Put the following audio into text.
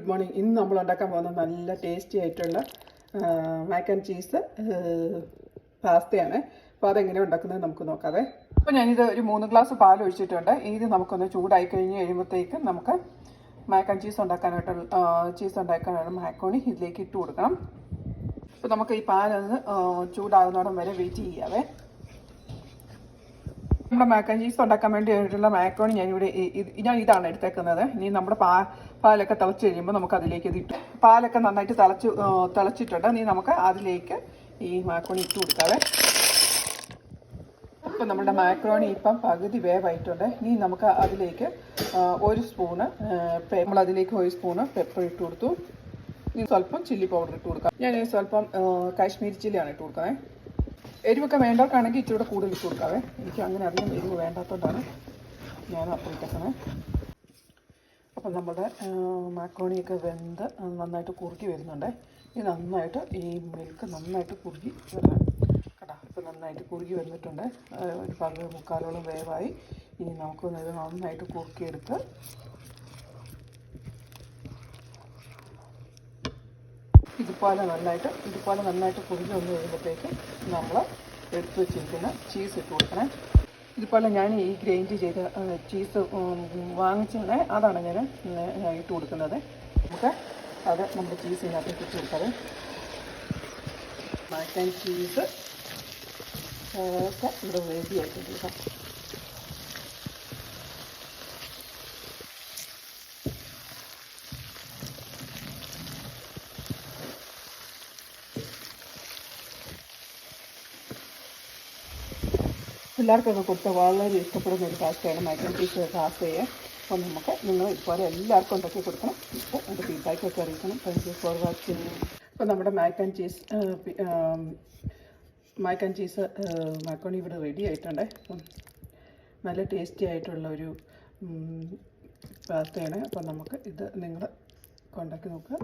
Good morning. ഇന്ന് നമ്മൾ ഉണ്ടാക്കാൻ പോകുന്ന നല്ല ടേസ്റ്റി ആയിട്ടുള്ള മാക്ക് ആൻഡ് ചീസ് പാസ്തയാണ്. അപ്പോൾ അതെങ്ങനെ ഉണ്ടാക്കുന്നത് നമുക്ക് നോക്കാവേ. അപ്പോൾ ഞാനിത് ഒരു 3 ഗ്ലാസ് പാൽ ഒഴിച്ചിട്ടുണ്ട്. ഇത് നമുക്കൊന്ന് ചൂടായി കഴിഞ്ഞ് കഴിയുമ്പോഴത്തേക്കും നമുക്ക് മാക്ക് ആൻഡ് ചീസ് ഉണ്ടാക്കാനുള്ള മാക്കോണി ഇതിലേക്ക് ഇട്ട് കൊടുക്കണം. അപ്പോൾ നമുക്ക് ഈ പാലൊന്ന് ചൂടാകുന്നോടം വരെ വെയിറ്റ് ചെയ്യാവേ. നമ്മുടെ മാക്ക് ആൻഡ് ചീസ് ഉണ്ടാക്കാൻ വേണ്ടിയിട്ടുള്ള മാക്കോണി ഞാൻ ഇതാണ് എടുത്തേക്കുന്നത്. ഇനി നമ്മുടെ പാലൊക്കെ തിളച്ച് കഴിയുമ്പോൾ നമുക്ക് അതിലേക്ക് ഇത് ഇട്ടു. പാലൊക്കെ നന്നായിട്ട് തിളച്ചിട്ടുണ്ട്. ഇനി നമുക്ക് അതിലേക്ക് ഈ മാക്കോണി ഇട്ട് കൊടുക്കാവേ. ഇപ്പം നമ്മുടെ മാക്രോണി ഇപ്പം പകുതി വേവായിട്ടുണ്ട്. ഇനി നമുക്ക് അതിലേക്ക് 1 സ്പൂണ് നമ്മളതിലേക്ക് 1 സ്പൂണ് പെപ്പർ ഇട്ട് കൊടുത്തു. ഇനി സ്വല്പം ചില്ലി പൗഡർ ഇട്ട് കൊടുക്കാം. ഞാൻ സ്വല്പം കാശ്മീരി ചില്ലിയാണ് ഇട്ട് കൊടുക്കുന്നത്. എരിവൊക്കെ വേണ്ടവർക്കാണെങ്കിൽ ഇച്ചിരി കൂടെ കൂടുതൽ ഇട്ട് കൊടുക്കാവേ. എനിക്ക് അങ്ങനെ അധികം എരിവ് വേണ്ടാത്തതുകൊണ്ടാണ് ഞാൻ അപ്പോൾ ഇട്ടേക്കുന്നത്. അപ്പം നമ്മുടെ മാക്രോണിയൊക്കെ വെന്ത് നന്നായിട്ട് കുറുകി വരുന്നുണ്ട്. ഇത് നന്നായിട്ട് ഈ മിൽക്ക് നന്നായിട്ട് കുറുകി വരണം കേട്ടോ. ഇപ്പം നന്നായിട്ട് കുറുകി വന്നിട്ടുണ്ട്. ഒരു 1/4 വേവായി. ഇനി നമുക്ക് ഇത് നന്നായിട്ട് കുറുക്കിയെടുത്ത് ഇതുപോലെ നന്നായിട്ട് കുറുകി വന്ന് കഴിയുമ്പോഴത്തേക്ക് നമ്മൾ എടുത്ത് വെച്ചിരിക്കുന്ന ചീസ് ഇട്ട് കൊടുക്കണേ. ഇതുപോലെ ഞാൻ ഈ ഗ്രൈൻഡ് ചെയ്ത ചീസ് വാങ്ങിച്ചത് അതാണ് ഞാൻ ഇട്ട് കൊടുക്കുന്നത്. നമുക്ക് അത് നമ്മുടെ ചീസിനകത്ത് ഇട്ട് കൊടുക്കാതെ മാക്ക് ആൻഡ് ചീസ് ഒക്കെ ഇവിടെ റെഡി ആയിട്ടുണ്ട് കേട്ടോ. എല്ലാവർക്കൊക്കെ കൊടുത്ത് വളരെ ഇഷ്ടപ്പെടുന്ന ഒരു പാസ്തയാണ് മാക്ക് ആൻഡ് ചീസ് പാസ്തയെ. അപ്പോൾ നിങ്ങൾ ഇതുപോലെ എല്ലാവർക്കും ഉണ്ടാക്കി കൊടുക്കണം. ഇപ്പോൾ എൻ്റെ ഫീഡ്ബാക്കൊക്കെ അറിയിക്കണം. Thank you for watching. അപ്പോൾ നമ്മുടെ മാക്ക് ആൻഡ് ചീസ് മാക്കോണി ഇവിടെ റെഡി ആയിട്ടുണ്ട്. നല്ല ടേസ്റ്റി ആയിട്ടുള്ളൊരു പാസ്തയാണ്. അപ്പോൾ നമുക്ക് ഇത് നിങ്ങൾ ഉണ്ടാക്കി നോക്കുക.